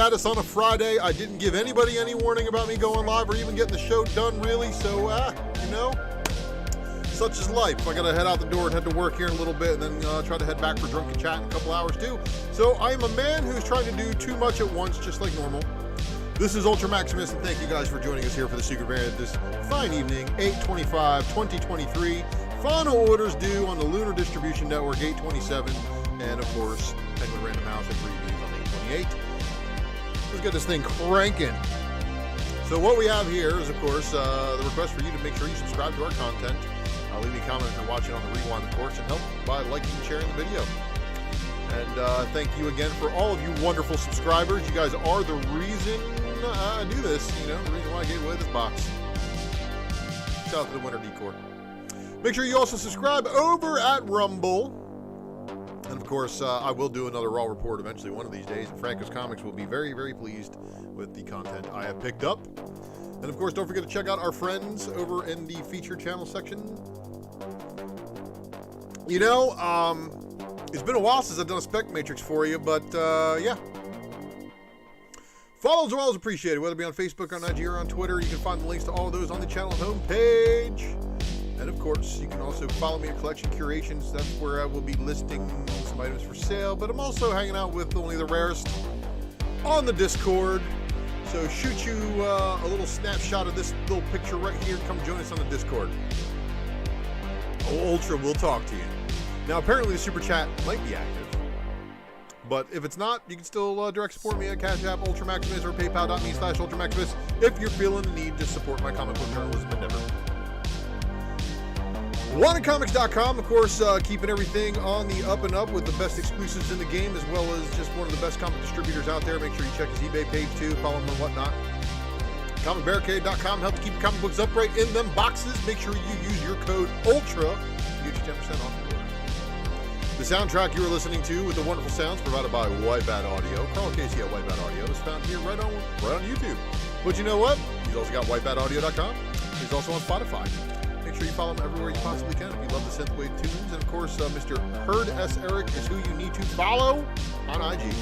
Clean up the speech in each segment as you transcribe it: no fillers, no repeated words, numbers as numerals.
status on a Friday. I didn't give anybody any warning about me going live or even getting the show done, really. So, you know, such is life. I got to head out the door and head to work here in a little bit and then try to head back for drunken chat in a couple hours, too. So I am a man who's trying to do too much at once, just like normal. This is ULTRAMAXIMUS, and thank you guys for joining us here for the Secret Variant this fine evening, 8/25/2023. Final orders due on the Lunar Distribution Network, 8/27, and of course, Penguin Random House and previews on 8/28. Let's get this thing cranking. So what we have here is, of course, the request for you to make sure you subscribe to our content. Leave me a comment if you're watching on the rewind, of course, and help by liking and sharing the video. And thank you again for all of you wonderful subscribers. You guys are the reason I do this, you know, the reason why I gave away this box. Shout out to the winter decor. Make sure you also subscribe over at Rumble. And of course, I will do another Raw report eventually one of these days. And Franco's Comics will be very, very pleased with the content I have picked up. And of course, don't forget to check out our friends over in the feature channel section. You know, it's been a while since I've done a spec matrix for you, but yeah. Follows are always appreciated, whether it be on Facebook, on IG, or on Twitter. You can find the links to all of those on the channel homepage. And of course, you can also follow me at Collection Curations. That's where I will be listing some items for sale. But I'm also hanging out with only the rarest on the Discord. So shoot you a little snapshot of this little picture right here. Come join us on the Discord. Ultra will talk to you. Now, apparently the Super Chat might be active. But if it's not, you can still direct support me at Cash App, ULTRAMAXIMUS, or PayPal.me/ULTRAMAXIMUS if you're feeling the need to support my comic book journalism endeavor. WantedComics.com, of course, keeping everything on the up and up with the best exclusives in the game, as well as just one of the best comic distributors out there. Make sure you check his eBay page, too. Follow him and whatnot. ComicBarricade.com, help to keep your comic books upright in them boxes. Make sure you use your code ULTRA to get your 10% off your order. The soundtrack you are listening to with the wonderful sounds provided by White Bat Audio. Carl Casey at White Bat Audio is found here right on YouTube. But you know what? He's also got WhiteBatAudio.com. He's also on Spotify. Make sure you follow him everywhere you possibly can if you love the synthwave tunes. And of course, Mr. Herd S. Eric is who you need to follow on IG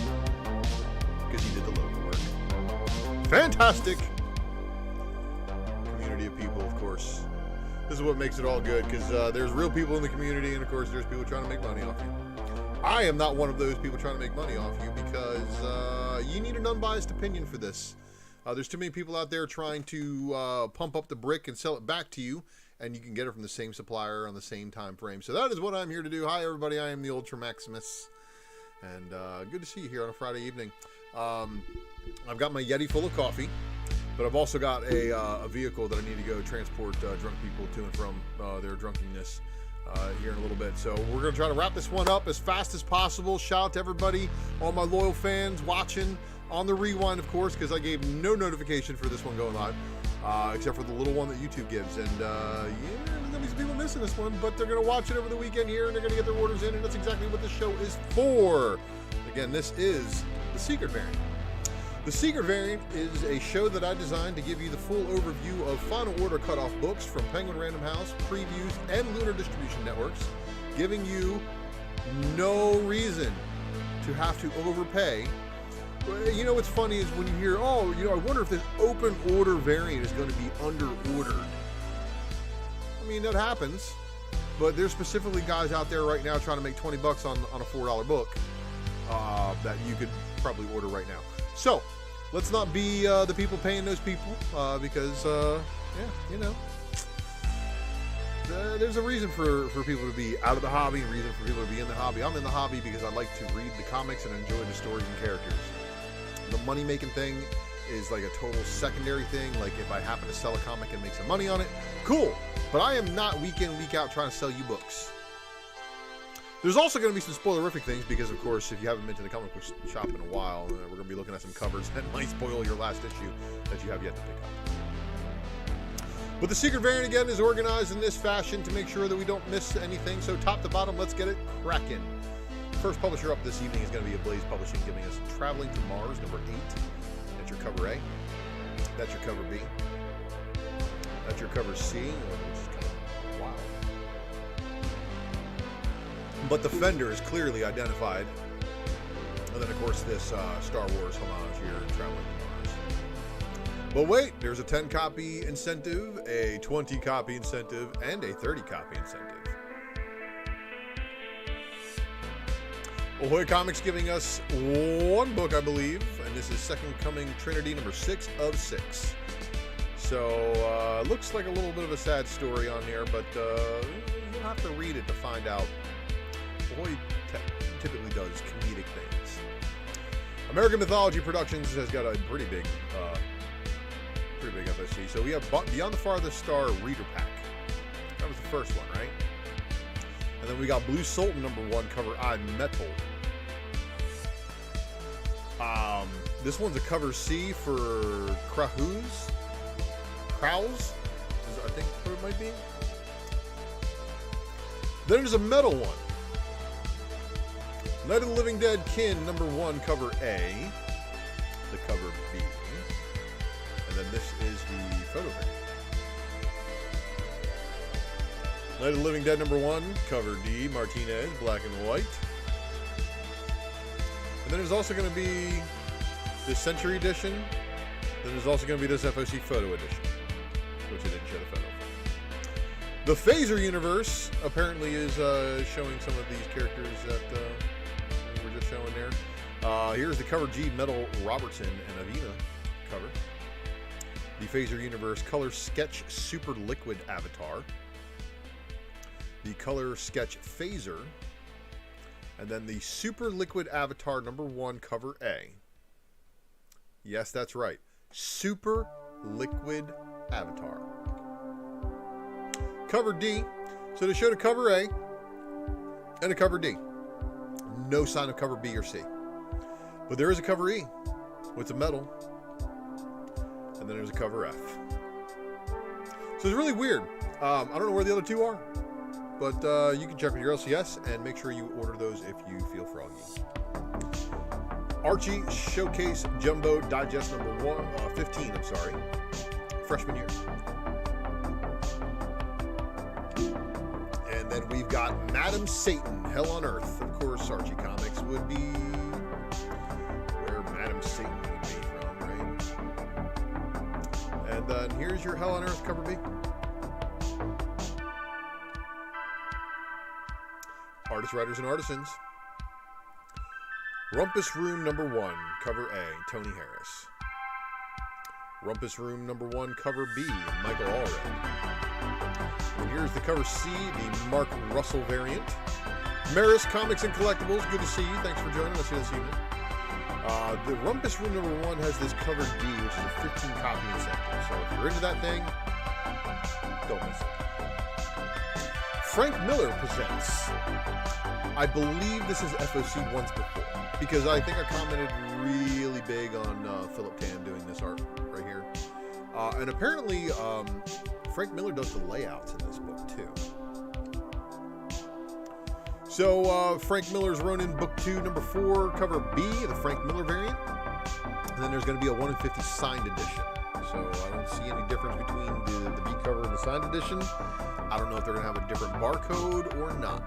because he did the logo work. Fantastic community of people, of course. This is what makes it all good, because there's real people in the community, and of course there's people trying to make money off you. I am not one of those people trying to make money off you, because you need an unbiased opinion for this. There's too many people out there trying to pump up the brick and sell it back to you, and you can get it from the same supplier on the same time frame. So that is what I'm here to do. Hi everybody, I am the ULTRAMAXIMUS, and good to see you here on a Friday evening. I've got my Yeti full of coffee. But I've also got a vehicle that I need to go transport drunk people to and from their drunkenness here in a little bit. So we're going to try to wrap this one up as fast as possible. Shout out to everybody, all my loyal fans watching on the rewind, of course, because I gave no notification for this one going live, except for the little one that YouTube gives. And yeah, there's going to be some people missing this one, but they're going to watch it over the weekend here, and they're going to get their orders in, and that's exactly what this show is for. Again, this is the Secret Variant. The Secret Variant is a show that I designed to give you the full overview of final order cutoff books from Penguin Random House, previews, and Lunar Distribution Networks, giving you no reason to have to overpay. You know what's funny is when you hear, oh, you know, I wonder if this open order variant is going to be under ordered. I mean, that happens, but there's specifically guys out there right now trying to make 20 bucks on a $4 book that you could probably order right now. So, let's not be the people paying those people, because, yeah, you know, there's a reason for people to be out of the hobby, a reason for people to be in the hobby. I'm in the hobby because I like to read the comics and enjoy the stories and characters. The money-making thing is like a total secondary thing. Like, if I happen to sell a comic and make some money on it, cool. But I am not week in, week out trying to sell you books. There's also going to be some spoilerific things because, of course, if you haven't been to the comic book shop in a while, we're going to be looking at some covers that might spoil your last issue that you have yet to pick up. But the Secret Variant, again, is organized in this fashion to make sure that we don't miss anything. So top to bottom, let's get it cracking. First publisher up this evening is going to be Ablaze Publishing, giving us Traveling to Mars, number 8. That's your cover A. That's your cover B. That's your cover C, which is kind of wild. But the fender is clearly identified And then, of course, this Star Wars homage here, Traveling to Mars. But wait, there's a 10-copy incentive, a 20-copy incentive, and a 30-copy incentive. Ahoy Comics giving us one book, I believe, and this is Second Coming Trinity number 6 of 6. So, looks like a little bit of a sad story on here, but you'll have to read it to find out. Ahoy typically does comedic things. American Mythology Productions has got a pretty big FSC. So we have Beyond the Farthest Star Reader Pack. That was the first one, right? And then we got Blue Sultan number 1, cover I, Metal. This one's a cover C for Krauss, I think what it might be. Then there's a metal one. Night of the Living Dead Kin number 1, cover A, the cover B, and then this is the photo variant. Night of the Living Dead number 1, cover D, Martinez, black and white. And then there's also going to be this Century Edition. Then there's also going to be this FOC Photo Edition, which I didn't show the photo for. The Phaser Universe apparently is showing some of these characters that we were just showing there. Here's the cover G, Metal Robertson and Avina cover. The Phaser Universe Color Sketch Super Liquid Avatar. The Color Sketch Phaser. And then the Super Liquid Avatar number 1, cover A. Yes, that's right. Super Liquid Avatar. Cover D. So they showed a cover A and a cover D. No sign of cover B or C. But there is a cover E with the metal. And then there's a cover F. So it's really weird. I don't know where the other two are. But you can check with your LCS and make sure you order those if you feel froggy. Archie Showcase Jumbo Digest number 15, I'm sorry. Freshman year. And then we've got Madam Satan, Hell on Earth. Of course, Archie Comics would be where Madam Satan would be from, right? And then here's your Hell on Earth cover B. Artists, Writers, and Artisans. Rumpus Room number 1, cover A, Tony Harris. Rumpus Room number 1, cover B, Michael Allred. And here's the cover C, the Mark Russell variant. Maris Comics and Collectibles, good to see you. Thanks for joining us here this evening. The Rumpus Room number 1 has this cover D, which is a 15-copy incentive. So if you're into that thing, don't miss it. Frank Miller presents. I believe this is FOC once before, because I think I commented really big on Philip Tan doing this art right here. And apparently, Frank Miller does the layouts in this book, too. So, Frank Miller's Ronin Book 2, number 4, cover B, the Frank Miller variant. And then there's going to be a 1 in 50 signed edition. So, I don't see any difference between the B cover and the signed edition. I don't know if they're going to have a different barcode or not.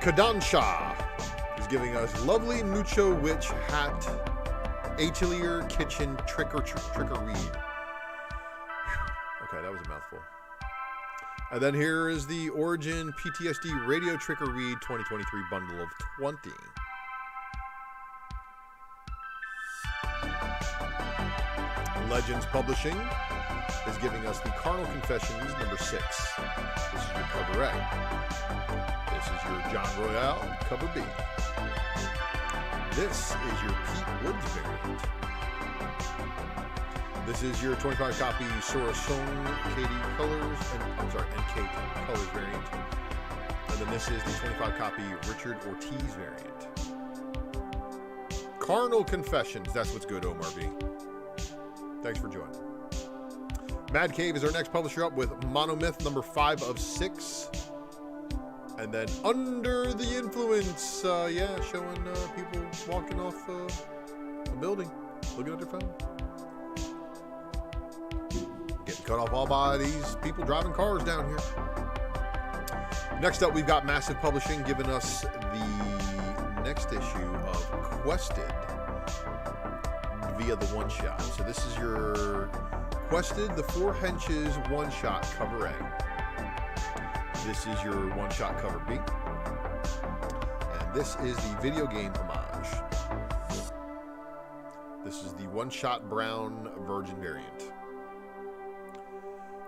Kadansha is giving us Lovely Mucho Witch Hat Atelier Kitchen Trickery. Okay, that was a mouthful. And then here is the Origin PTSD Radio Tricker Read 2023 bundle of 20. Legends Publishing is giving us the Carnal Confessions number 6. This is your cover A. This is your John Royale, cover B. This is your Pete Woods variant. This is your 25-copy Sora Song, KD Colors, and Kate Colors variant. And then this is the 25-copy Richard Ortiz variant. Carnal Confessions, that's what's good, Omar V. Thanks for joining. Mad Cave is our next publisher up with Monomyth number 5 of 6. And then Under the Influence, showing people walking off a building, looking at their phone. Getting cut off all by these people driving cars down here. Next up, we've got Massive Publishing giving us the next issue of Quested via the one-shot. So this is your Quested, the 4 Henches one-shot cover A. This is your one-shot cover B. And this is the video game homage. This is the one-shot brown virgin variant.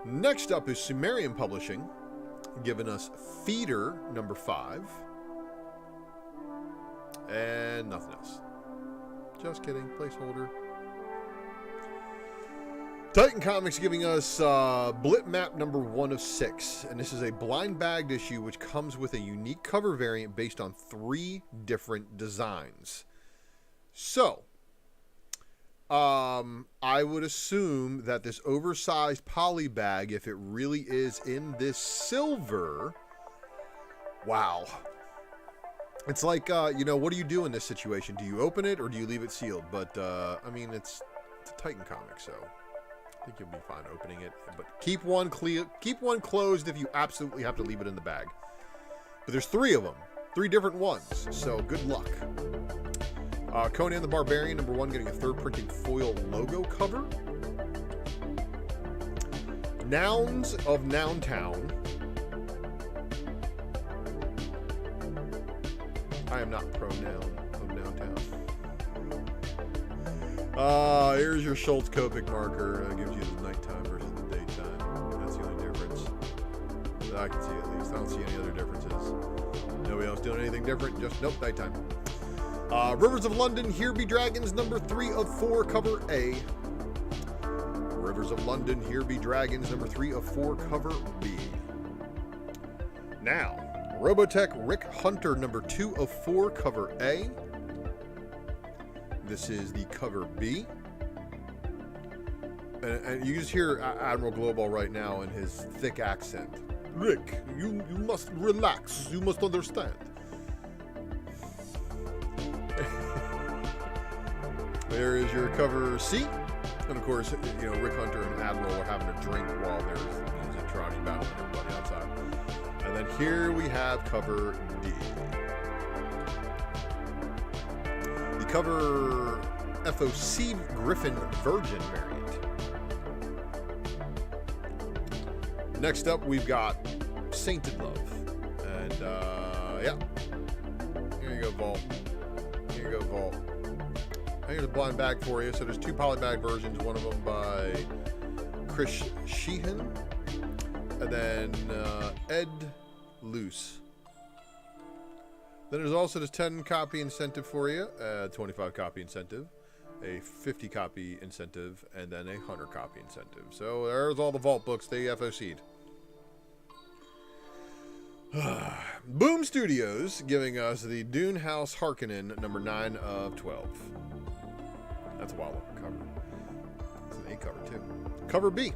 Next up is Sumerian Publishing, giving us Feeder number 5. And nothing else. Just kidding, placeholder. Titan Comics giving us Blip Map number 1 of 6. And this is a blind bagged issue which comes with a unique cover variant based on 3 different designs. So, I would assume that this oversized poly bag, if it really is in this silver, wow. It's like, you know, what do you do in this situation? Do you open it or do you leave it sealed? But, I mean, it's a Titan comic, so I think you'll be fine opening it. But keep one closed if you absolutely have to leave it in the bag. But there's 3 of them, 3 different ones, so good luck. Conan the Barbarian, number 1, getting a 3rd printing foil logo cover. Nouns of Nountown. I am not pro-noun of Nountown. Here's your Schultz Copic marker. That gives you the nighttime versus the daytime. That's the only difference that I can see, at least. I don't see any other differences. Nobody else doing anything different? Just, nope, nighttime. Rivers of London, Here Be Dragons, number 3 of 4, cover A. Rivers of London, Here Be Dragons, number 3 of 4, cover B. Now, Robotech Rick Hunter, number 2 of 4, cover A. This is the cover B. And you just hear Admiral Global right now in his thick accent. Rick, you must relax. You must understand. There is your cover C. And of course, you know, Rick Hunter and Admiral are having a drink while there's a trotting battle with everybody outside. And then here we have cover D. The cover FOC Griffin Virgin variant. Next up, we've got Sainted Love. And, yeah. Here you go, Vault. Here you go, Vault. Here's a blind bag for you. So there's 2 poly bag versions. One of them by Chris Sheehan. And then Ed Luce. Then there's also this 10 copy incentive for you. 25 copy incentive. A 50 copy incentive. And then a 100 copy incentive. So there's all the Vault books they FOC'd. Boom Studios giving us the Dune House Harkonnen number 9 of 12. That's a wild looking cover. It's an A cover too. Cover B.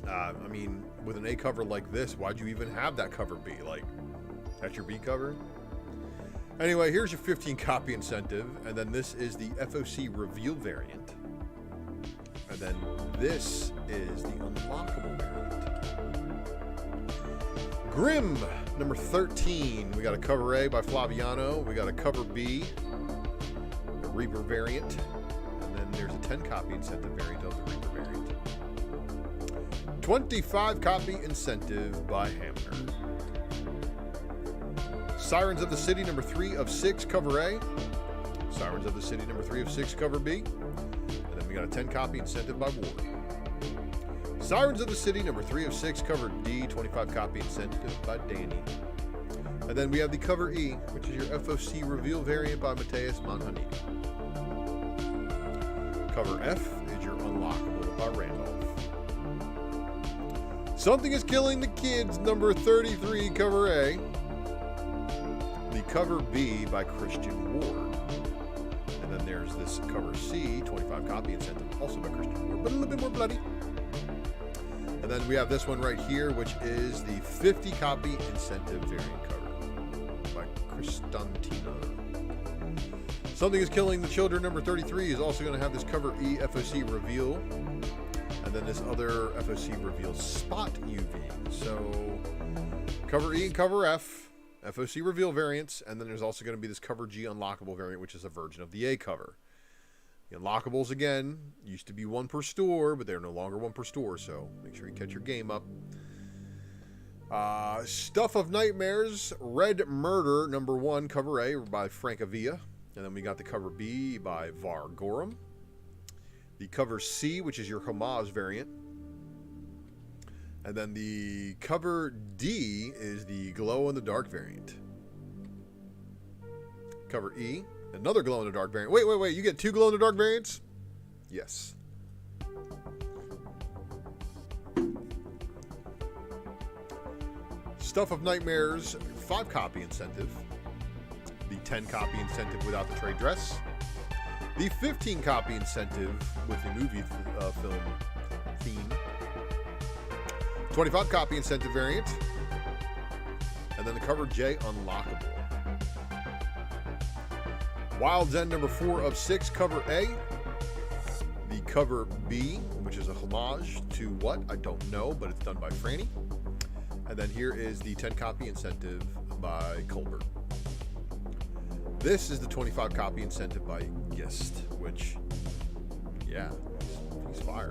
I mean, with an A cover like this, why'd you even have that cover B? Like, that's your B cover? Anyway, here's your 15 copy incentive, and then this is the FOC reveal variant. And then this is the unlockable variant. Grimm, number 13. We got a cover A by Flaviano. We got a cover B, the Reaper variant. And then there's a 10 copy incentive variant of the Reaper variant. 25 copy incentive by Hamner. Sirens of the City, number 3 of 6, cover A. Sirens of the City, number 3 of 6, cover B. And then we got a 10 copy incentive by Ward. Sirens of the City, number 3 of 6, cover D, 25 copy incentive by Danny. And then we have the cover E, which is your FOC reveal variant by Mateus Manhanini. Cover F is your unlockable by Randolph. Something is Killing the Kids, number 33, cover A. The cover B by Christian Ward. And then there's this cover C, 25 copy incentive, also by Christian Ward, but a little bit more bloody. And then we have this one right here, which is the 50 copy incentive variant cover by Kristantina. Something is Killing the Children, number 33, is also going to have this cover E FOC reveal. And then this other FOC reveal spot UV. So Cover E and cover F, FOC reveal variants, and then there's also going to be this cover G unlockable variant, which is a version of the A cover. The unlockables, again, used to be one per store, but they're no longer one per store, so make sure you catch your game up. Stuff of Nightmares, Red Murder, number 1, cover A by Francavilla. And then we got the cover B by Var Gorham. The cover C, which is your homage variant. And then the cover D is the glow-in-the-dark variant. Cover E, another glow-in-the-dark variant. Wait. You get 2 glow-in-the-dark variants? Yes. Stuff of Nightmares, 5-copy incentive. The 10-copy incentive without the trade dress. The 15-copy incentive with the movie film theme. 25-copy incentive variant. And then the cover J unlockable. Wild's End number 4 of 6, cover A. The cover B, which is a homage to what? I don't know, but it's done by Franny. And then here is the 10-copy incentive by Colbert. This is the 25-copy incentive by Gist, which, yeah, he's fire.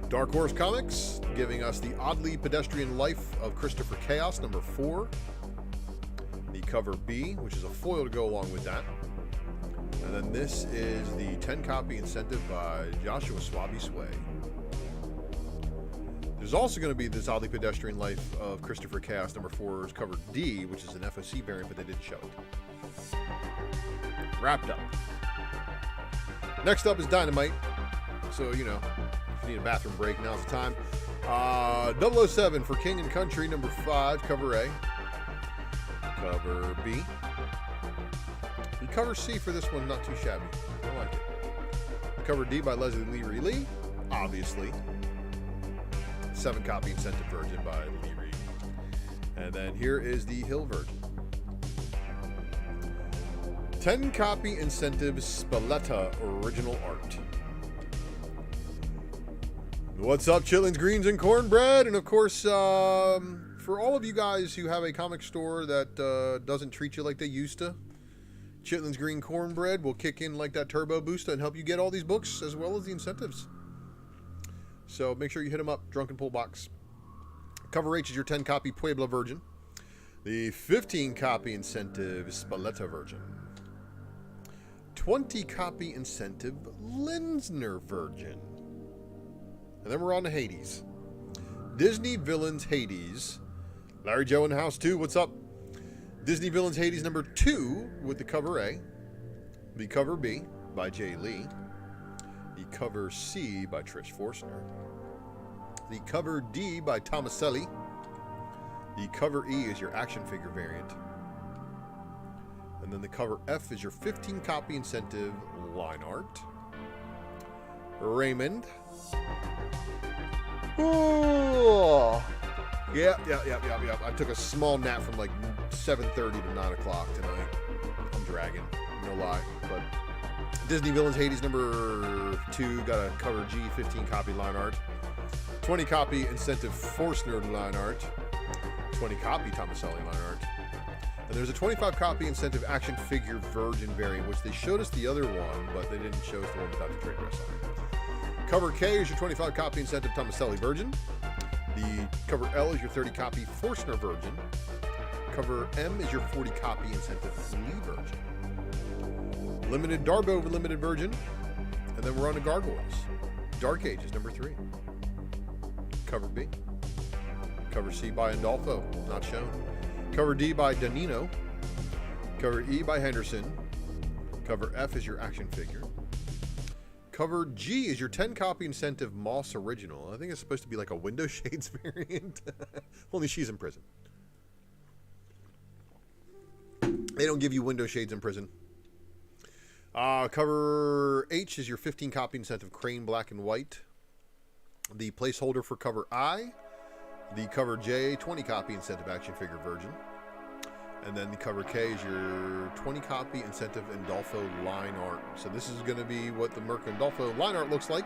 Dark Horse Comics, giving us the Oddly Pedestrian Life of Christopher Chaos, number 4. The cover B, which is a foil to go along with that. And then this is the 10-copy incentive by Joshua Swaby Sway. There's also going to be this Oddly Pedestrian Life of Christopher Chaos, number 4's cover D, which is an FOC variant, but they didn't show it. Wrapped up. Next up is Dynamite. So, you know, if you need a bathroom break, now's the time. 007 for King and Country, number 5, cover A. Cover B. The cover C for this one, not too shabby. I like it. The cover D by Leslie Lee, obviously. 7-copy incentive version by Lee Reed. And then here is the Hill version. 10-copy incentive Speculator original art. What's up, chitlins, greens, and cornbread? And of course, for all of you guys who have a comic store that doesn't treat you like they used to, Chitlins Green Cornbread will kick in like that turbo booster and help you get all these books as well as the incentives. So make sure you hit them up, Drunken Pool Box. Cover H is your 10-copy Puebla Virgin. The 15-copy incentive Spaletta Virgin. 20-copy incentive Linsner Virgin. And then we're on to Hades. Disney Villains Hades. Larry Joe in the house too. What's up? Disney Villains Hades number 2 with the cover A. The cover B by Jay Lee. The cover C by Trish Forstner. The cover D by Tomaselli. The cover E is your action figure variant. And then the cover F is your 15-copy incentive line art. Raymond. Oh. Yeah. I took a small nap from like 7:30 to 9 o'clock tonight. I'm dragging, no lie. But Disney Villains Hades number 2 got a cover G 15-copy line art. 20-copy incentive Forstner line art. 20-copy Tomaselli line art. And there's a 25-copy incentive action figure Virgin variant, which they showed us the other one, but they didn't show us the one without the trade dress on it. Cover K is your 25-copy incentive Tomaselli Virgin. The cover L is your 30-copy Forstner Virgin. Cover M is your 40-copy incentive Lee Virgin. Limited Darbo Limited Virgin. And then we're on to Gargoyles. Dark Ages number 3. Cover B. Cover C by Andolfo, not shown. Cover D by Danino. Cover E by Henderson. Cover F is your action figure. Cover G is your 10-copy incentive Moss Original. I think it's supposed to be like a Window Shades variant. Only she's in prison. They don't give you window shades in prison. Cover H is your 15-copy incentive Crane Black and White. The placeholder for cover I. The cover J, 20-copy incentive action figure Virgin. And then the cover K is your 20-copy incentive Andolfo line art. So this is going to be what the Merc Andolfo line art looks like.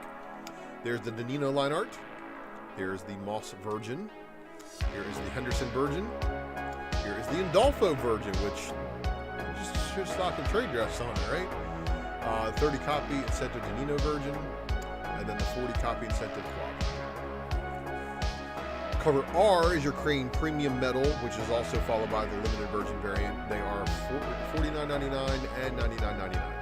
There's the Danino line art. Here's the Moss Virgin. Here is the Henderson Virgin. Here is the Indolfo Virgin, which just should stock and trade dress on it, right? 30 copy incentive Janino Virgin, and then the 40 copy incentive Quad. Cover R is your Crane Premium Metal, which is also followed by the Limited Virgin variant. They are $49.99 and $99.99.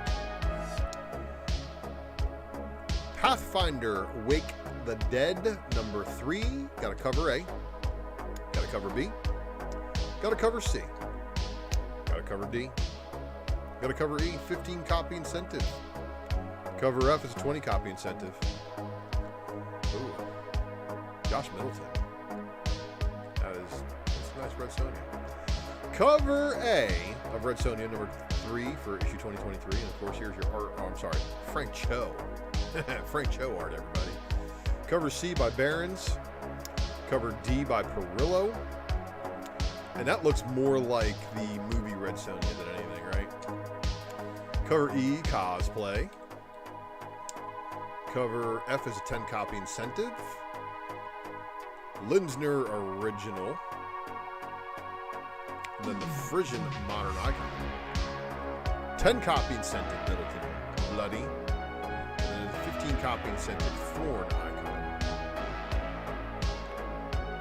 Pathfinder Wake the Dead, number 3. Got a cover A. Got a cover B. Got a cover C. Got a cover D. Got a cover E, 15 copy incentive. Cover F is a 20 copy incentive. Ooh. Josh Middleton. That's a nice Red Sonja. Cover A of Red Sonja, number 3 for issue 2023. And of course, here's your art. Oh, I'm sorry. Frank Cho. Frank Cho art, everybody. Cover C by Barons. Cover D by Perillo. And that looks more like the movie Red Sonja than anything, right? Cover E, Cosplay. Cover F is a 10 copy incentive. Linsner Original. And then the Frisian Modern Icon. 10 copy incentive Middleton Bloody. And then the 15 copy incentive Thorn Icon.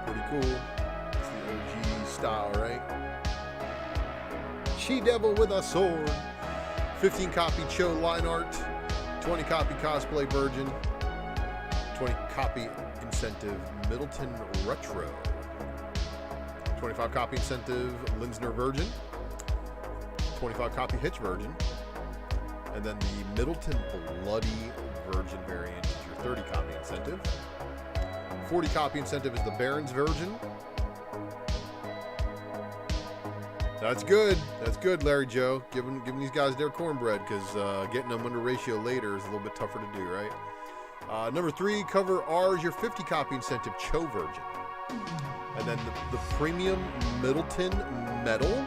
Pretty cool. It's the OG style, right? She-Devil with a sword. 15 copy Cho line art. 20 copy Cosplay Virgin. 20 copy incentive Middleton Retro. 25 copy incentive Linsner Virgin. 25 copy Hitch Virgin. And then the Middleton Bloody Virgin variant is your 30 copy incentive. 40 copy incentive is the Barons Virgin. That's good. That's good, Larry Joe. Giving these guys their cornbread, because getting them under ratio later is a little bit tougher to do, right? Number 3, cover R is your 50 copy incentive Cho Virgin. And then the premium Middleton Metal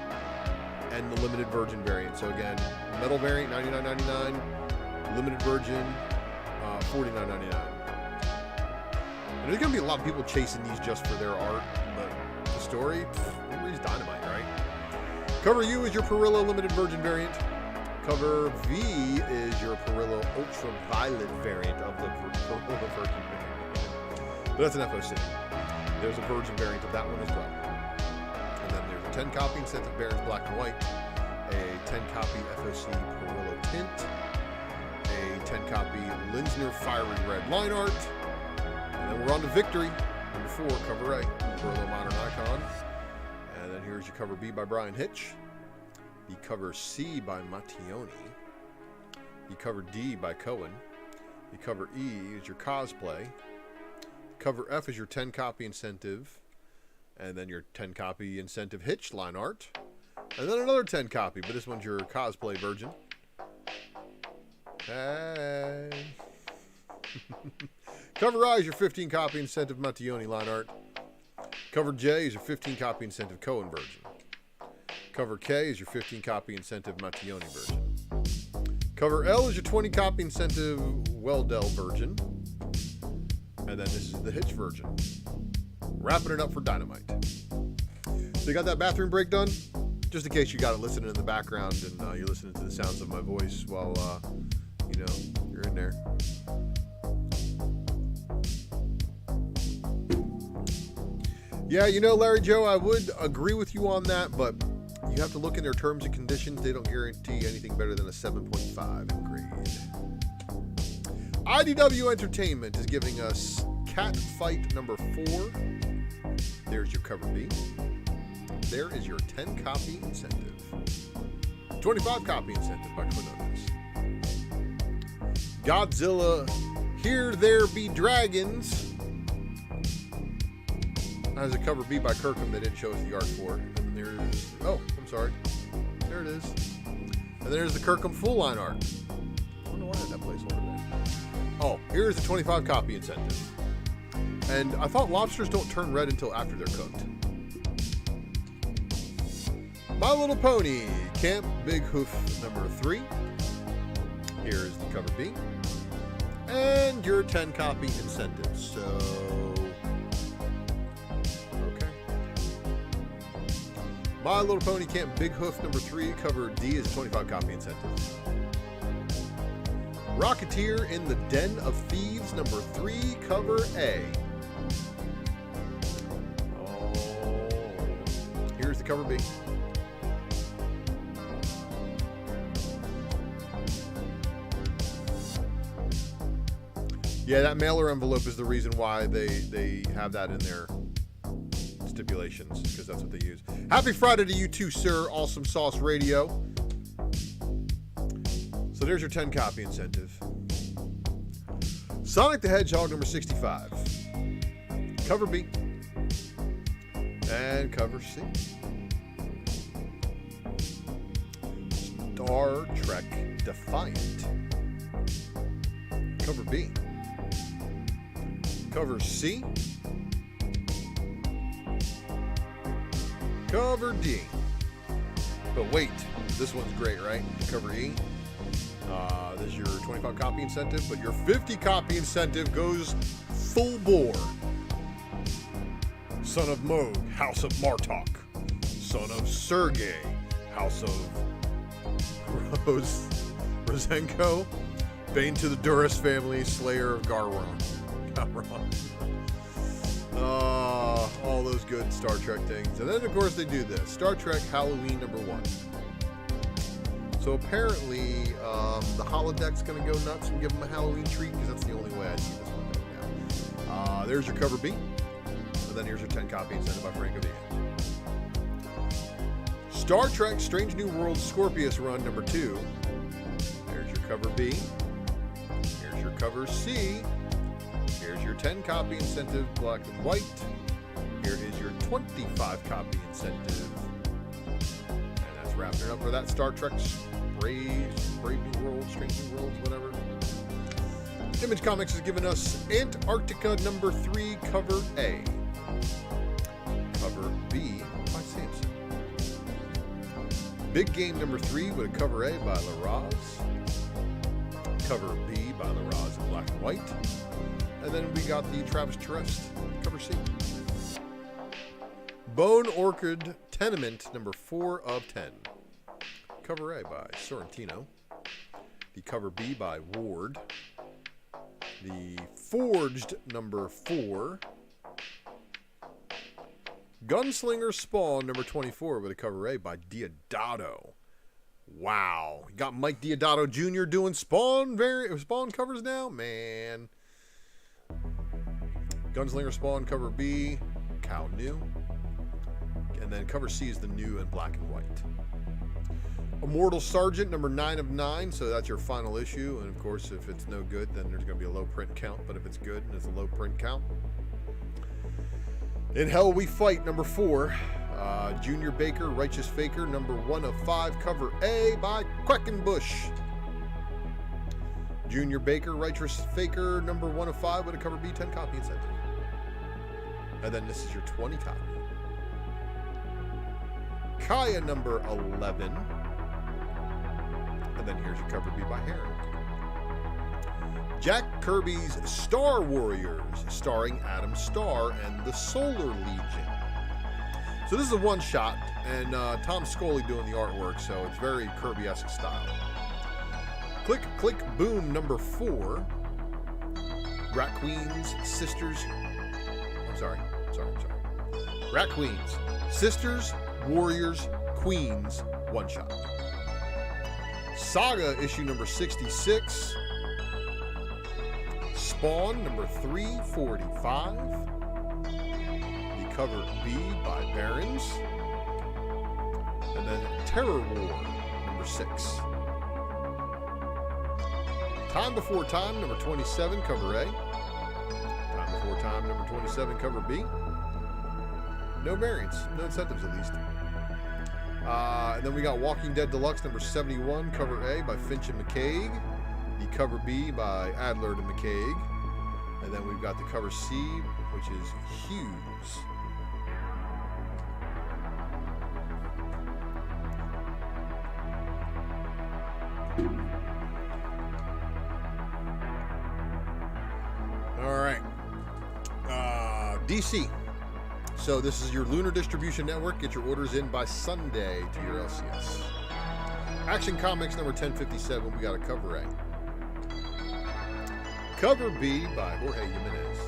and the Limited Virgin variant. So again, Metal variant, $99.99. Limited Virgin, $49.99. And there's going to be a lot of people chasing these just for their art, but the story, everybody's dynamite, right? Cover U is your Perillo Limited Virgin variant. Cover V is your Perillo Ultraviolet variant of the Perillo Virgin variant. But that's an FOC. There's a Virgin variant of that one as well. And then there's a 10 copy incentive Barons Black and White, a 10 copy FOC Perillo Tint, a 10 copy Linsner Fiery Red line art, and then we're on to Victory, number 4, cover A, Perillo Modern Icon. And then here's your cover B by Brian Hitch, the cover C by Mattioni, the cover D by Cohen, the cover E is your Cosplay, cover F is your 10 copy incentive, and then your 10 copy incentive Hitch line art, and then another 10 copy, but this one's your Cosplay Virgin. Hey. Cover I is your 15 copy incentive Mattioni line art. Cover J is your 15 copy incentive Cohen Virgin. Cover K is your 15 copy incentive Mattioni Virgin. Cover L is your 20 copy incentive Weldell Virgin. And then this is the Hitch Virgin. Wrapping it up for Dynamite. So you got that bathroom break done? Just in case you got it listening in the background and you're listening to the sounds of my voice while, you're in there. Yeah, Larry Joe, I would agree with you on that, but you have to look in their terms and conditions. They don't guarantee anything better than a 7.5 in grade. IDW Entertainment is giving us Cat Fight number 4. There's your cover B. There is your 10 copy incentive. 25 copy incentive by Quinones. Godzilla, Here There Be Dragons. Has a cover B by Kirkham they didn't show us the art for. And there's, oh, I'm sorry. There it is. And there's the Kirkham full line art. I don't know why I had that placeholder there. Oh, here's the 25 copy incentive. And I thought lobsters don't turn red until after they're cooked. My Little Pony, Camp Big Hoof number 3. Here's the cover B. And your 10 copy incentive. So My Little Pony Camp Big Hoof number 3, cover D, is a 25 copy incentive. Rocketeer in the Den of Thieves number 3, cover A. Oh, here's the cover B. Yeah, that mailer envelope is the reason why they have that in their stipulations, because that's what they use. Happy Friday to you too, sir. Awesome Sauce Radio. So there's your 10 copy incentive. Sonic the Hedgehog number 65. Cover B. And cover C. Star Trek Defiant. Cover B. Cover C. Cover D. But wait, this one's great, right? Cover E. This is your 25 copy incentive, but your 50 copy incentive goes full bore. Son of Moog, House of Martok. Son of Sergei, House of Rosenko. Bane to the Duras family, Slayer of Garron. All those good Star Trek things. And then, of course, they do this. Star Trek Halloween number 1. So apparently, the holodeck's going to go nuts and give them a Halloween treat, because that's the only way I see this one going down. There's your cover B. And then here's your 10 copy incentive by Franco V. Star Trek Strange New World Scorpius Run number 2. There's your cover B. Here's your cover C. Here's your 10 copy incentive, black and white. Here is your 25 copy incentive. And that's wrapping it up for that Star Trek Brave New World, Strange New Worlds, whatever. Image Comics has given us Antarctica number 3, cover A. Cover B by Samson. Big Game number 3 with a cover A by LaRaz. Cover B by LaRaz in black and white. And then we got the Travis Terrest, cover C. Bone Orchid Tenement number 4 of 10. Cover A by Sorrentino. The cover B by Ward. The Forged number 4. Gunslinger Spawn number 24 with a cover A by Diodato. Wow. You got Mike Diodato Jr. doing Spawn covers now? Man. Gunslinger Spawn cover B, Cal New. And then cover C is the new and black and white. Immortal Sergeant number 9 of 9, so that's your final issue. And of course, if it's no good, then there's going to be a low print count. But if it's good, and it's a low print count. In Hell We Fight number 4. Junior Baker, Righteous Faker number 1 of 5, cover A by Quackenbush. Junior Baker, Righteous Faker number 1 of 5 with a cover B, 10 copy incentive. And then this is your 20 copy. Kaya number 11. And then here's your cover B by Heron. Jack Kirby's Star Warriors, starring Adam Starr and the Solar Legion. So this is a one-shot, and Tom Scully doing the artwork, so it's very Kirby-esque style. Click, Click, Boom number 4. Rat Queens, Sisters. I'm sorry. Rat Queens, Sisters, Warriors, Queens, one-shot. Saga issue number 66. Spawn number 345. The cover B by Barons. And then Terror War number 6. Time Before Time number 27, cover A. Time Before Time number 27, cover B. No variants, no incentives at least. And then we got Walking Dead Deluxe number 71, cover A by Finch and McCaig. The cover B by Adler and McCaig. And then we've got the cover C, which is Hughes. All right. DC. So this is your Lunar distribution network. Get your orders in by Sunday to your LCS. Action Comics number 1057. We got a cover A. Cover B by Jorge Jimenez.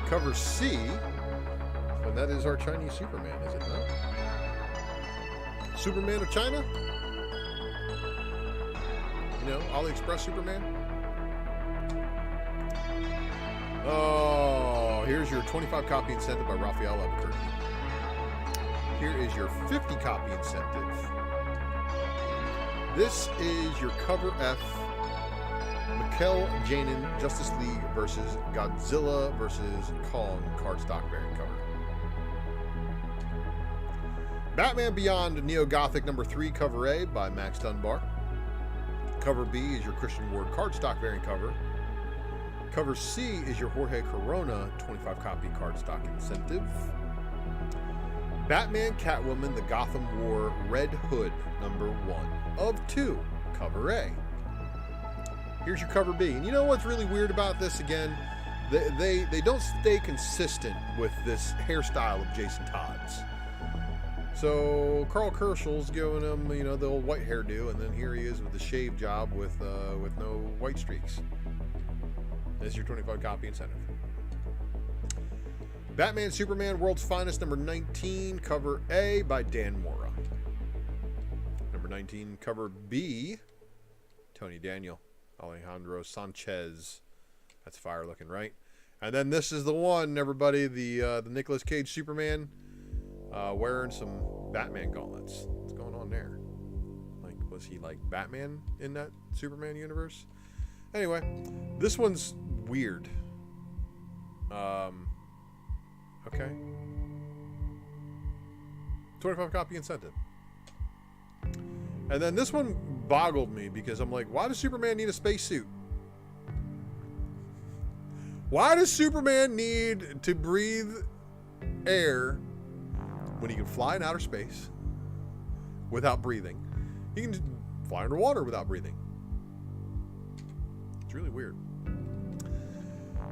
Cover C, and that is our Chinese Superman, is it not? Superman of China? You know, AliExpress Superman? Oh, here's your 25 copy incentive by Raphael Albuquerque. Here is your 50 copy incentive. This is your cover F. Mikkel Janin, Justice League versus Godzilla versus Kong cardstock variant cover. Batman Beyond Neo-Gothic number 3 cover A by Max Dunbar. Cover B is your Christian Ward cardstock variant cover. Cover C is your Jorge Corona 25 copy cardstock incentive. Batman Catwoman The Gotham War Red Hood number 1 of 2 cover A. Here's your cover B. And you know what's really weird about this again? They don't stay consistent with this hairstyle of Jason Todd's. So Carl Kerschel's giving him, you know, the old white hairdo, and then here he is with the shave job with no white streaks. There's your 25 copy incentive. Batman Superman World's Finest number 19 cover A by Dan Mora. Number 19 cover B, Tony Daniel. Alejandro Sanchez. That's fire looking, right? And then this is the one, everybody, the Nicolas Cage Superman wearing some Batman gauntlets. What's going on there? Like, was he like Batman in that Superman universe? Anyway, this one's weird. Okay. 25 copy incentive. And then this one boggled me because I'm like, why does Superman need a spacesuit? Why does Superman need to breathe air when he can fly in outer space without breathing? He can just fly underwater without breathing. It's really weird.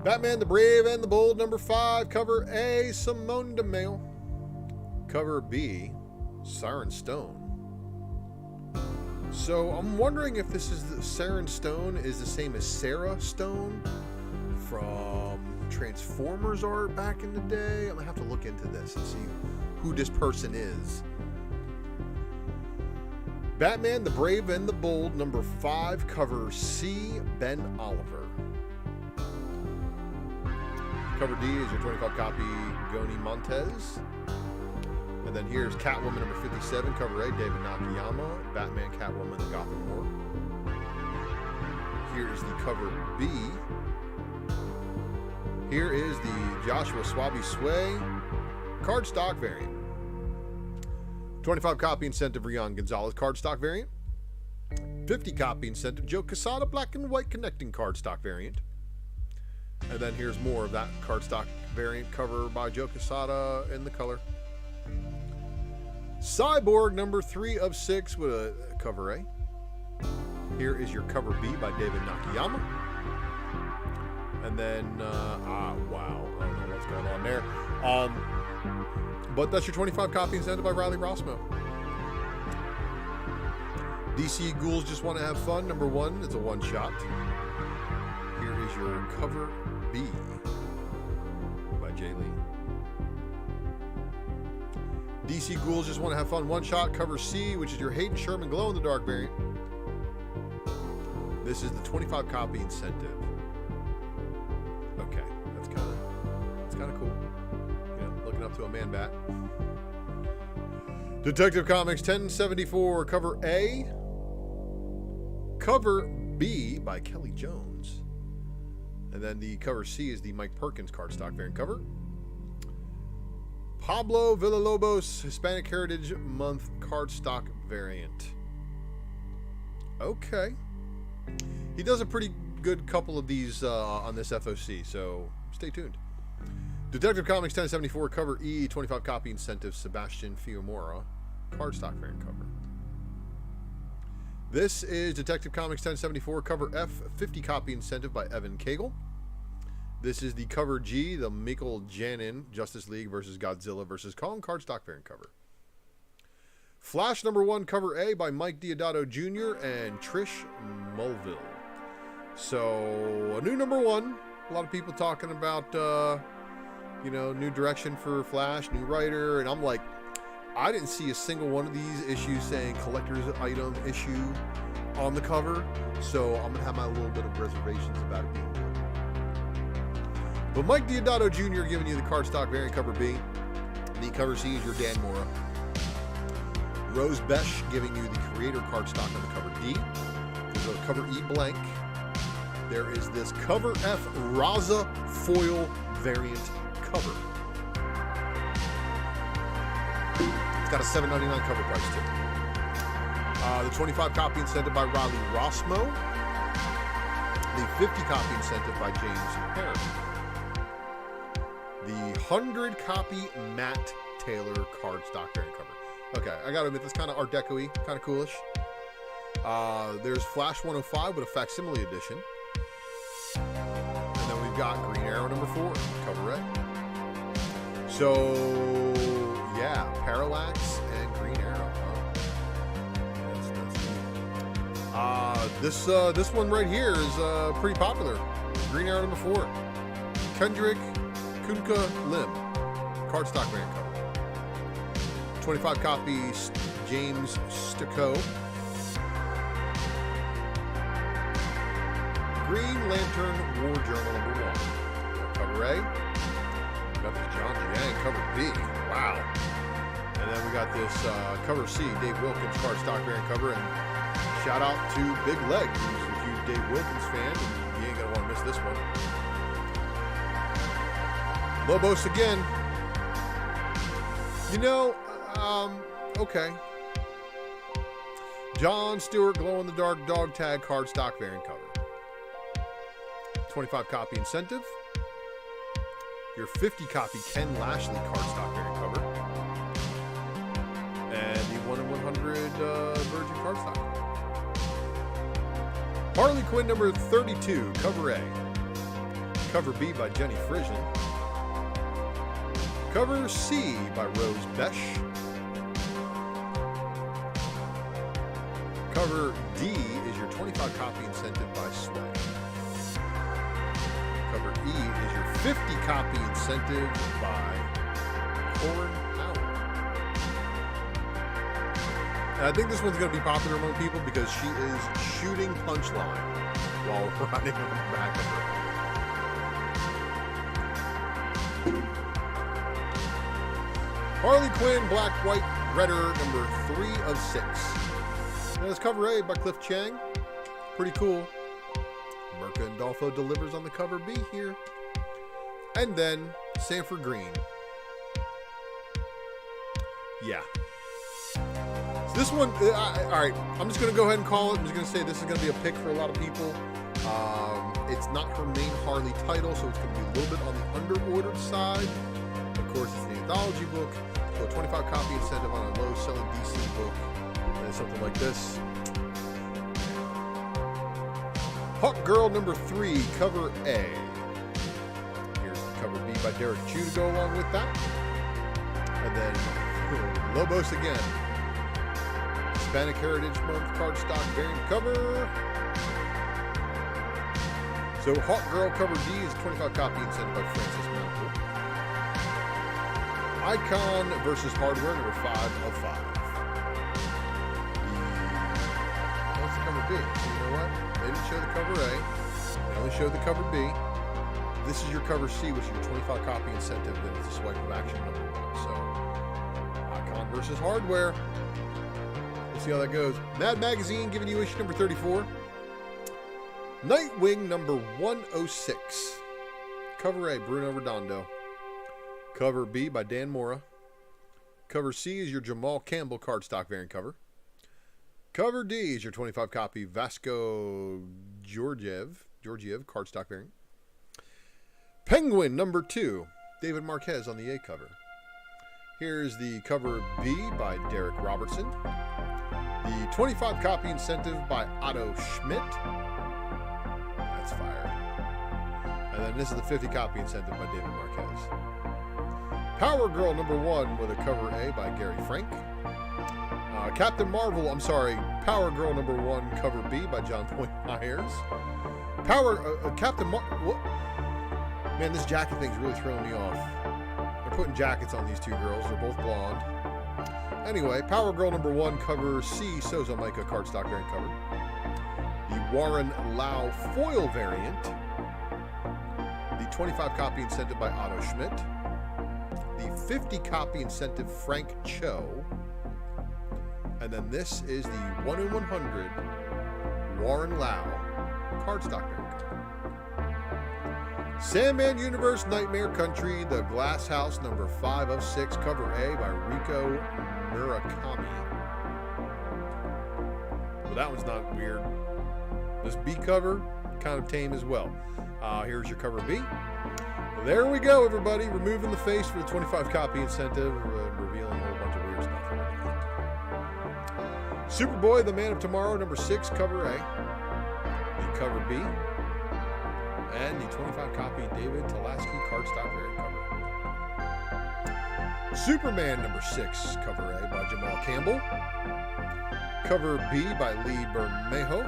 Batman the Brave and the Bold number 5 cover A, Simone de Mail. Cover B, Siren Stone. So I'm wondering if this is the Siren Stone is the same as Sarah Stone from Transformers art back in the day. I'm gonna have to look into this and see who this person is. Batman the Brave and the Bold number 5 cover C, Ben Oliver. Cover D is your 25 copy Goni Montez. And then here's Catwoman number 57, cover A, David Nakayama, Batman Catwoman, The Gotham War. Here is the cover B. Here is the Joshua Swaby Sway cardstock variant. 25 copy incentive, Rian Gonzalez cardstock variant. 50 copy incentive, Joe Quesada black and white connecting cardstock variant. And then here's more of that cardstock variant cover by Joe Quesada in the color. Cyborg number 3 of 6 with a cover A. Here is your cover B by David Nakayama. And then, wow, I don't know what's going on there. But that's your 25 copy incentive by Riley Rossmo. DC Ghouls Just Want to Have Fun number 1. It's a one-shot. Here is your cover B by Jay Lee. DC Ghouls Just Want to Have Fun one shot cover C, which is your Hayden Sherman glow in the dark variant. This is the 25 copy incentive. Okay, that's kind of cool. You know, looking up to a man bat. Detective Comics 1074 cover A, cover B by Kelly Jones, and then the cover C is the Mike Perkins cardstock variant cover. Pablo Villalobos Hispanic Heritage Month cardstock variant. Okay. He does a pretty good couple of these on this FOC, so stay tuned. Detective Comics 1074 cover E, 25 copy incentive, Sebastian Fiumora cardstock variant cover. This is Detective Comics 1074 cover F, 50 copy incentive by Evan Cagle. This is the cover G, the Michael Janin Justice League versus Godzilla versus Kong cardstock variant cover. Flash number 1, cover A by Mike Deodato Jr. and Trish Mulville. So, a new number 1. A lot of people talking about, you know, new direction for Flash, new writer. And I'm like, I didn't see a single one of these issues saying collector's item issue on the cover. So, I'm going to have my little bit of reservations about it being good. But Mike Deodato Jr. giving you the cardstock variant cover B. The cover C is your Dan Mora. Rose Besh giving you the creator cardstock on the cover D. There's a cover E blank. There is this cover F Raza foil variant cover. It's got a $7.99 cover price too. The 25 copy incentive by Riley Rossmo. The 50 copy incentive by James Harris. The 100 copy Matt Taylor cardstock variant cover. Okay, I gotta admit, this kind of Art Deco-y, kind of coolish. There's Flash 105 with a facsimile edition. And then we've got Green Arrow number 4, cover A. So, yeah, Parallax and Green Arrow. That's neat. This one right here is pretty popular. Green Arrow number 4. Kendrick Kunka Lim, cardstock variant cover. 25 copies, James Stucco. Green Lantern War Journal number 1. Cover A. We got this John Yang cover B. Wow. And then we got this cover C, Dave Wilkins cardstock variant cover. And shout out to Big Leg, who's a huge Dave Wilkins fan, and you ain't gonna want to miss this one. Lobos again. You know, okay. John Stewart glow-in-the-dark dog tag cardstock variant cover. 25 copy incentive. Your 50 copy Ken Lashley cardstock variant cover. And the 1 in 100 Virgin cardstock. Harley Quinn number 32, cover A. Cover B by Jenny Frisian. Cover C by Rose Besh. Cover D is your 25 copy incentive by Sway. Cover E is your 50 copy incentive by Corin Howard. And I think this one's going to be popular among people because she is shooting Punchline while riding on the back of her. Harley Quinn Black White Redder number 3 of 6. Now this cover A by Cliff Chang. Pretty cool. Mirka Andolfo delivers on the cover B here. And then Sanford Green. Yeah. So this one, alright, I'm just going to go ahead and call it. I'm just going to say this is going to be a pick for a lot of people. It's not her main Harley title, so it's going to be a little bit on the under-ordered side. Of course, it's the anthology book. So a 25 copy incentive on a low-selling DC book. And something like this. Hawk Girl number 3, cover A. Here's cover B by Derek Chu to go along with that. And then Lobos again. Hispanic Heritage Month cardstock variant cover. So Hawk Girl cover D is 25 copy incentive by Francis Mantle. Icon versus Hardware number 5 of 5. What's the cover B? You know what? They didn't show the cover A. They only showed the cover B. This is your cover C, which is your 25 copy incentive. Then it's a swipe of action number 1. So Icon versus Hardware. Let's see how that goes. Mad Magazine giving you issue number 34. Nightwing number 106. Cover A, Bruno Redondo. Cover B by Dan Mora. Cover C is your Jamal Campbell cardstock variant cover. Cover D is your 25 copy Vasco Georgiev cardstock variant. Penguin number 2, David Marquez on the A cover. Here's the cover B by Derek Robertson. The 25 copy incentive by Otto Schmidt. That's fire. And then this is the 50 copy incentive by David Marquez. Power Girl number 1 with a cover A by Gary Frank. Captain Marvel, I'm sorry, Power Girl number 1, cover B by John Point Myers. Captain Marvel, man, this jacket thing's really throwing me off. They're putting jackets on these two girls. They're both blonde. Anyway, Power Girl number 1, cover C, Sozo Micah cardstock variant cover. The Warren Lau foil variant. The 25 copy incentive by Otto Schmidt. The 50 copy incentive Frank Cho. And then this is the 1 in 100 Warren Lau cardstock variant cover. Sandman Universe Nightmare Country, the Glass House number 5 of 6, cover A by Rico Murakami. Well, that one's not weird. This B cover, kind of tame as well. Here's your cover B. There we go, everybody. Removing the face for the 25 copy incentive, revealing a whole bunch of weird stuff. Superboy, the Man of Tomorrow, number 6, cover A. The cover B. And the 25 copy David Talaski cardstock variant cover. Superman, number 6, cover A by Jamal Campbell. Cover B by Lee Bermejo.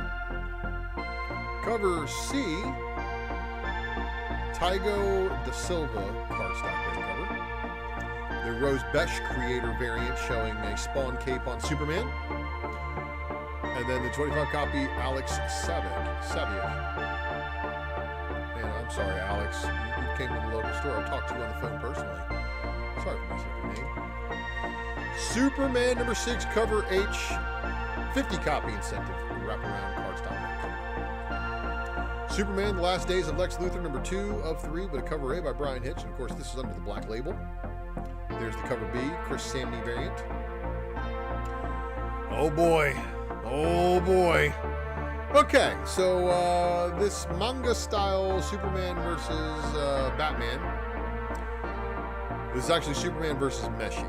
Cover C, Tygo Da Silva cardstock variant cover. The Rose Besh creator variant showing a Spawn cape on Superman. And then the 25 copy Alex Saviak. Man, I'm sorry, Alex. You came to the local store. I'll talk to you on the phone personally. Sorry for messing up your name. Superman number 6, cover H, 50 copy incentive wraparound cardstock variant cover. Superman, The Last Days of Lex Luthor, number 2 of 3, with a cover A by Brian Hitch. And of course, this is under the black label. There's the cover B, Chris Samney variant. Oh boy. Oh boy. Okay, so this manga style Superman versus Batman. This is actually Superman versus Meshi.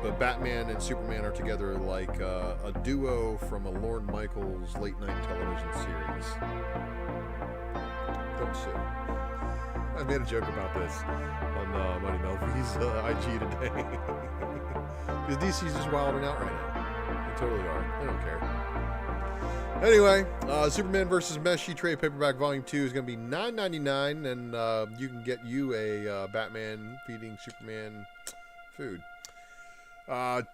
But Batman and Superman are together like a duo from a Lorne Michaels late night television series. Don't sue. I made a joke about this on Money Melvy's IG today. Because DC's just wilding out right now. They totally are. They don't care. Anyway, Superman vs. Meshi trade paperback volume 2 is going to be $9.99, and you can get you a Batman feeding Superman food.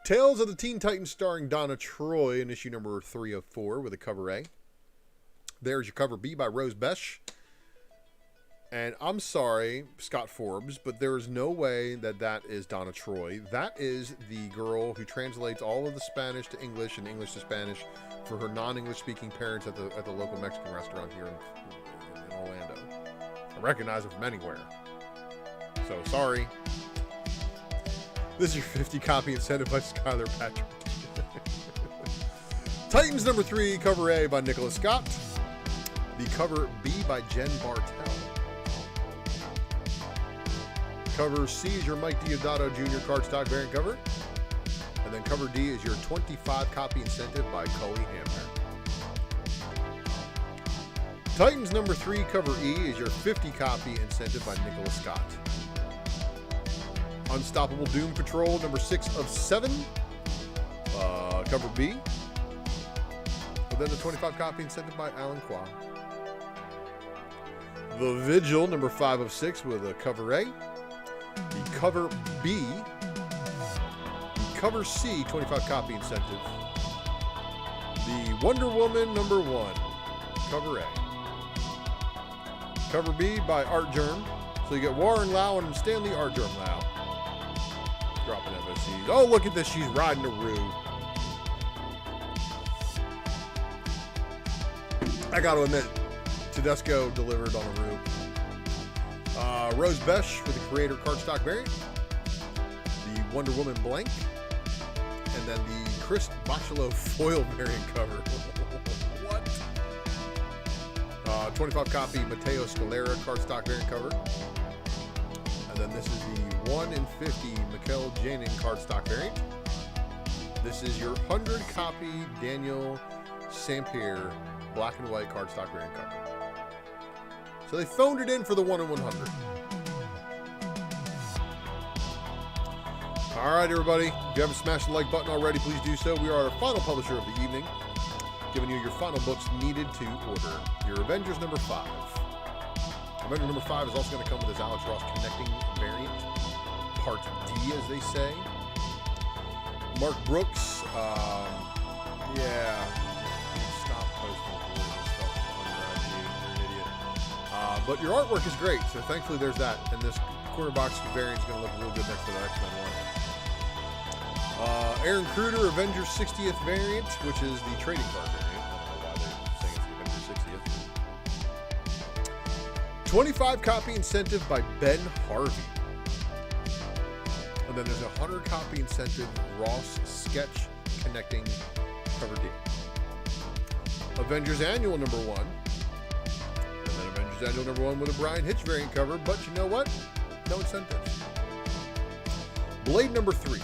Tales of the Teen Titans starring Donna Troy in issue number 3 of 4 with a cover A. There's your cover B by Rose Besh. And I'm sorry, Scott Forbes, but there is no way that that is Donna Troy. That is the girl who translates all of the Spanish to English and English to Spanish for her non-English speaking parents at the local Mexican restaurant here in Orlando. I recognize her from anywhere. So sorry. This is your 50 copy incentive by Skylar Patrick. Titans number 3, cover A by Nicholas Scott. The cover B by Jen Bartel. Cover C is your Mike Diodato Jr. cardstock variant cover. And then cover D is your 25 copy incentive by Cully Hamner. Titans number 3, cover E is your 50 copy incentive by Nicholas Scott. Unstoppable Doom Patrol number 6 of 7, cover B. And then the 25 copy incentive by Alan Qua. The Vigil number 5 of 6 with a cover A. The cover B. The cover C, 25 copy incentive. The Wonder Woman number 1, cover A. Cover B by Art Germ. So you get Warren Lau and Stanley Art Germ Lau. Dropping FOCs. Oh, look at this. She's riding a Roo. I got to admit, Tedesco delivered on a Roo. Rose Besh with the creator cardstock variant. The Wonder Woman blank. And then the Chris Bachalo foil variant cover. What? 25 copy Matteo Scalera cardstock variant cover. And then this is the 1 in 50 Mikkel Janin cardstock variant. This is your 100 copy Daniel Sampier black and white cardstock variant cover. So they phoned it in for the 1 in 100. All right, everybody. If you haven't smashed the like button already, please do so. We are our final publisher of the evening, giving you your final books needed to order. Your Avengers number 5. Avenger number 5 is also going to come with his Alex Ross connecting variant, Part D, as they say. Mark Brooks, yeah, stop posting political stuff on your IG. You're an idiot. But your artwork is great, so thankfully there's that. And this corner box variant is going to look real good next to the X-Men one. Aaron Kruder, Avengers 60th variant, which is the trading card variant. I don't know why they're saying it's the Avengers 60th. 25 copy incentive by Ben Harvey. And then there's a 100 copy incentive Ross sketch connecting cover D. Avengers Annual number 1. And then Avengers Annual number 1 with a Brian Hitch variant cover, but you know what? No incentives. Blade number 3.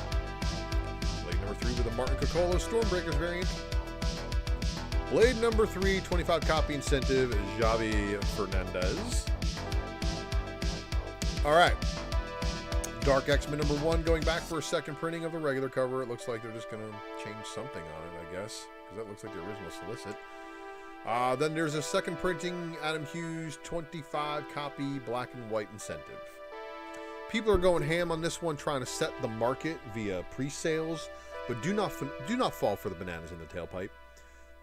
Blade number 3 with a Martin Coccolo Stormbreakers variant. Blade number 3, 25 copy incentive, Javi Fernandez. All right. Dark X-Men number 1 going back for a second printing of the regular cover. It looks like they're just going to change something on it, I guess, because that looks like the original solicit. Then there's a second printing, Adam Hughes, 25 copy black and white incentive. People are going ham on this one, trying to set the market via pre-sales, but do not fall for the bananas in the tailpipe.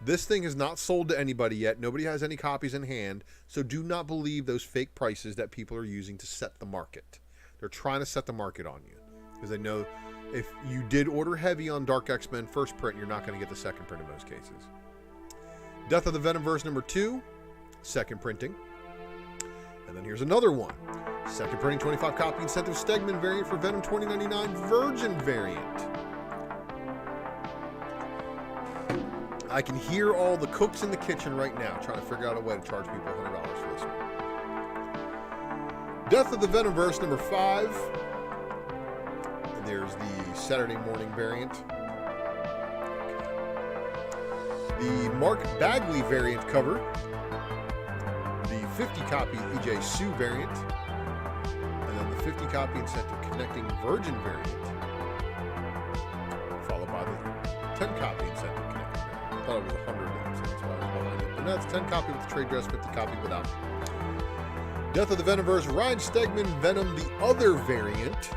This thing is not sold to anybody yet. Nobody has any copies in hand, so do not believe those fake prices that people are using to set the market. They're trying to set the market on you because they know if you did order heavy on Dark X-Men first print, you're not going to get the second print in most cases. Death of the Venomverse number 2, second printing. And then here's another one. Second printing, 25 copy incentive Stegman variant for Venom 2099 Virgin variant. I can hear all the cooks in the kitchen right now trying to figure out a way to charge people $100 for this one. Death of the Venomverse number 5. And there's the Saturday morning variant. The Mark Bagley variant cover. The 50 copy EJ Sue variant. And then the 50 copy incentive connecting Virgin variant. Followed by the 10 copy incentive connecting variant. I thought it was 100, so that's why I was behind it. But no, it's 10 copy with the trade dress, 50 copy without. Death of the Venomverse, Ryan Stegman, Venom, the other variant.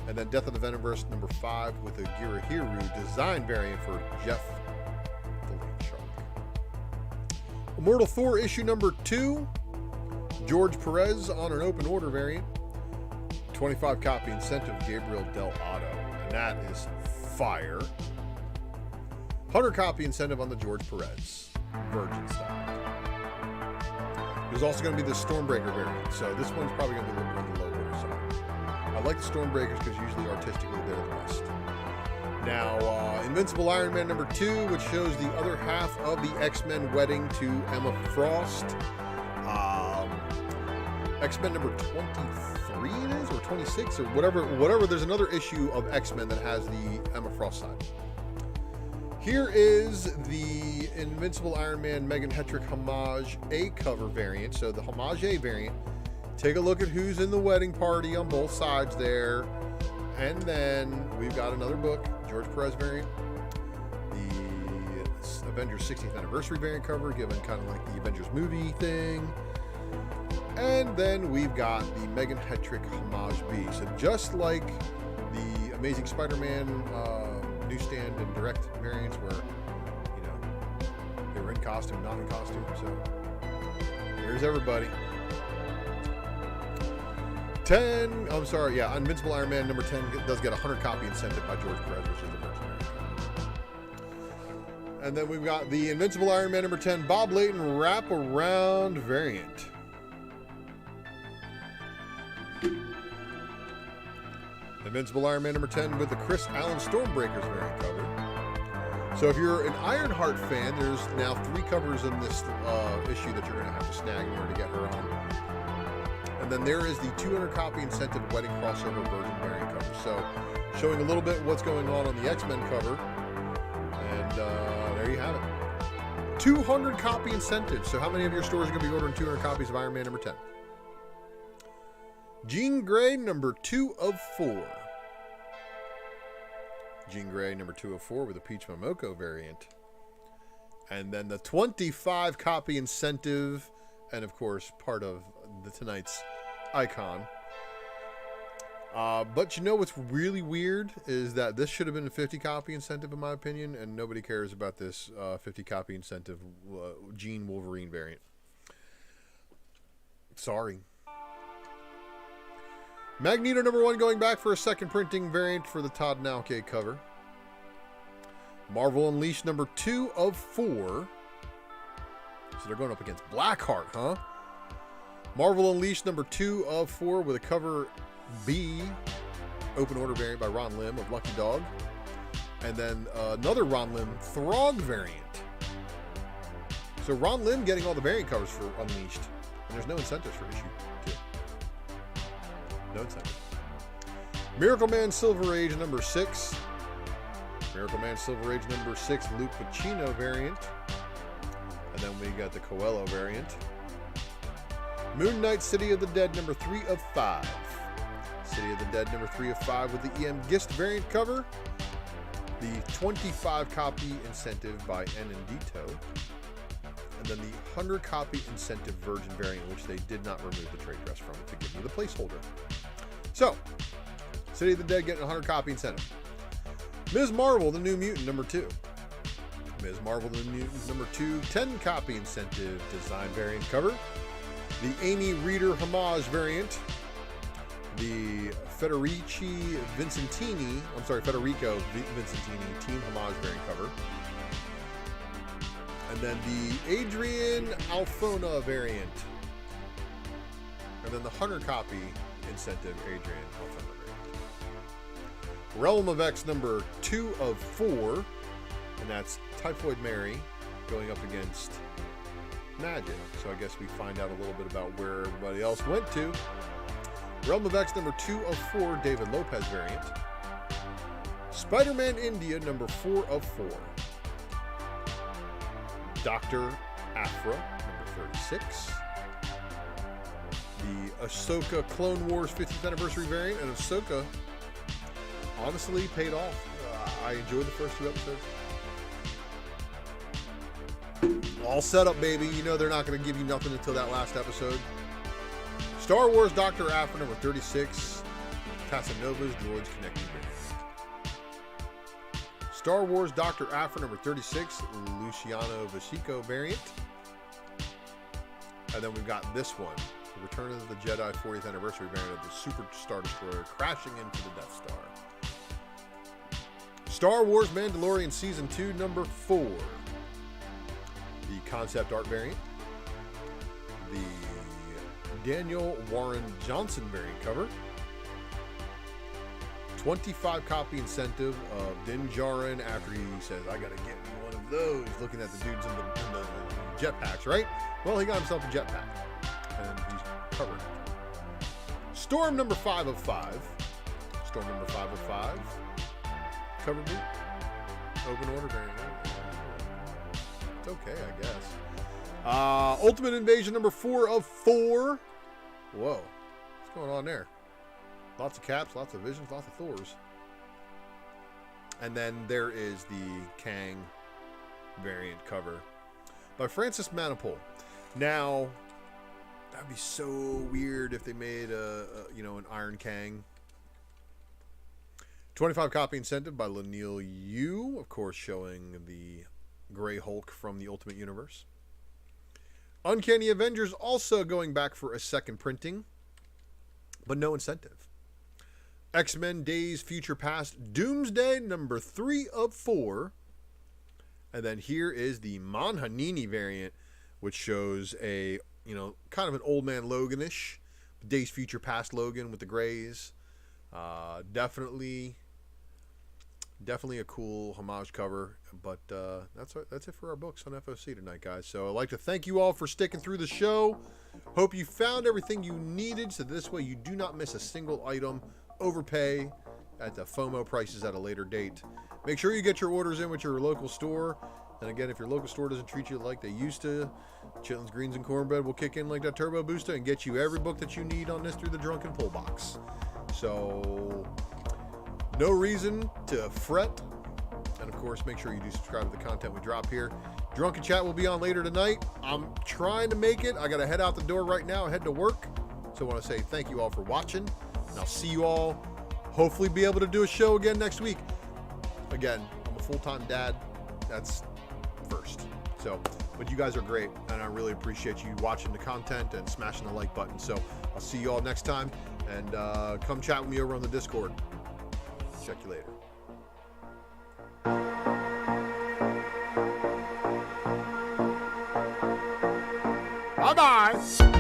And then Death of the Venomverse number 5 with a Guerilla design variant for Jeff the Late Shark. Immortal Thor issue number 2, George Perez on an open order variant. 25 copy incentive, Gabriel Del Otto. And that is fire. 100 copy incentive on the George Perez, Virgin style. There's also going to be the Stormbreaker variant, so this one's probably going to be a little bit on the low order side. I like the Stormbreakers because usually artistically they're the best. Now, Invincible Iron Man number 2, which shows the other half of the X-Men wedding to Emma Frost. X-Men number 23 it is, or 26, or whatever. There's another issue of X-Men that has the Emma Frost side. Here is the Invincible Iron Man Megan Hetrick Homage A cover variant. So the Homage A variant. Take a look at who's in the wedding party on both sides there. And then we've got another book, George Perez variant. The Avengers 16th anniversary variant cover, given kind of like the Avengers movie thing. And then we've got the Megan Hetrick Homage B. So just like the Amazing Spider-Man newsstand and direct variants where, you know, they were in costume, not in costume. So here's everybody. Invincible Iron Man number 10 does get a 100 copy incentive by George Perez, which is the Virgin variant. And then we've got the Invincible Iron Man number 10 Bob Layton wraparound variant. Invincible Iron Man number 10 with the Chris Allen Stormbreakers variant cover. So if you're an Ironheart fan, there's now 3 covers in this issue that you're going to have to snag in order to get her on. And then there is the 200 copy incentive wedding crossover Virgin variant cover. So showing a little bit what's going on the X-Men cover. And there you have it. 200 copy incentive. So how many of your stores are going to be ordering 200 copies of Iron Man number 10? Jean Grey, number 2 of 4. Jean Grey, number 2 of 4 with a Peach Momoko variant. And then the 25 copy incentive, and of course, part of tonight's icon. But you know what's really weird is that this should have been a 50 copy incentive, in my opinion, and nobody cares about this 50 copy incentive Jean Wolverine variant. Sorry. Magneto number 1 going back for a second printing variant for the Todd Nauke cover. Marvel Unleashed number 2 of 4. So they're going up against Blackheart, huh? Marvel Unleashed number 2 of 4 with a cover B open order variant by Ron Lim of Lucky Dog. And then another Ron Lim Throg variant. So Ron Lim getting all the variant covers for Unleashed. And there's no incentives for issue 2. No incentive. Miracle Man Silver Age number 6. Miracle Man Silver Age number 6 Luke Pacino variant. And then we got the Coelho variant. Moon Knight City of the Dead number 3 of 5. City of the Dead number 3 of 5 with the EM Gist variant cover. The 25 copy incentive by N and Dito. And then the 100 copy incentive Virgin variant, which they did not remove the trade dress from to give me the placeholder. So, City of the Dead getting a 100 copy incentive. Ms. Marvel, the New Mutant, number 2. Ms. Marvel, the New Mutant, number 2, 10 copy incentive design variant cover. The Amy Reeder homage variant. The Federico Vincentini team homage variant cover. And then the Adrian Alfona variant. And then the 100 copy incentive Adrian Alfona variant. Realm of X number 2 of 4. And that's Typhoid Mary going up against Magic. So I guess we find out a little bit about where everybody else went to. Realm of X number 2 of 4, David Lopez variant. Spider-Man India number 4 of 4. Dr. Aphra number 36. The Ahsoka Clone Wars 50th anniversary variant, and Ahsoka honestly paid off. I enjoyed the first 2 episodes. All set up, baby. You know they're not going to give you nothing until that last episode. Star Wars Dr. Aphra number 36. Casanova's Droids Connecting variant. Star Wars Dr. Aphra number 36. Luciano Vasico variant. And then we've got this one. The Return of the Jedi 40th anniversary variant of the Super Star Destroyer crashing into the Death Star. Star Wars Mandalorian Season 2 number 4. The concept art variant. The Daniel Warren Johnson variant cover. 25 copy incentive of Din Djarin after he says, I gotta get one of those. Looking at the dudes in the jetpacks, right? Well, he got himself a jetpack. And he's covered. Storm number 5 of 5. Storm number 5 of 5. Cover boot. Open order variant. It's okay, I guess. Ultimate Invasion number 4 of 4. Whoa. What's going on there? Lots of Caps, lots of Visions, lots of Thors. And then there is the Kang variant cover by Francis Manipul. Now, that'd be so weird if they made an Iron Kang. 25 copy incentive by Lanil Yu, of course, showing the Grey Hulk from the Ultimate Universe. Uncanny Avengers also going back for a second printing, but no incentive. X-Men Days Future Past Doomsday number 3 of 4. And then here is the Manhanini variant, which shows a, kind of an old man Logan-ish. Days Future Past Logan with the grays. Definitely a cool homage cover, but that's it for our books on FOC tonight, guys. So I'd like to thank you all for sticking through the show. Hope you found everything you needed, so this way you do not miss a single item, overpay at the FOMO prices at a later date. Make sure you get your orders in with your local store, And again, if your local store doesn't treat you like they used to, Chitlins, Greens, and Cornbread will kick in like that turbo booster and get you every book that you need on this through the Drunken Pull Box. So, no reason to fret. And of course, make sure you do subscribe to the content we drop here. Drunken Chat will be on later tonight. I'm trying to make it. I got to head out the door right now, head to work. So I want to say thank you all for watching. And I'll see you all, hopefully be able to do a show again next week. Again, I'm a full-time dad. That's first. So, but you guys are great, and I really appreciate you watching the content and smashing the like button. So I'll see you all next time, and come chat with me over on the Discord. Check you later. Bye-bye.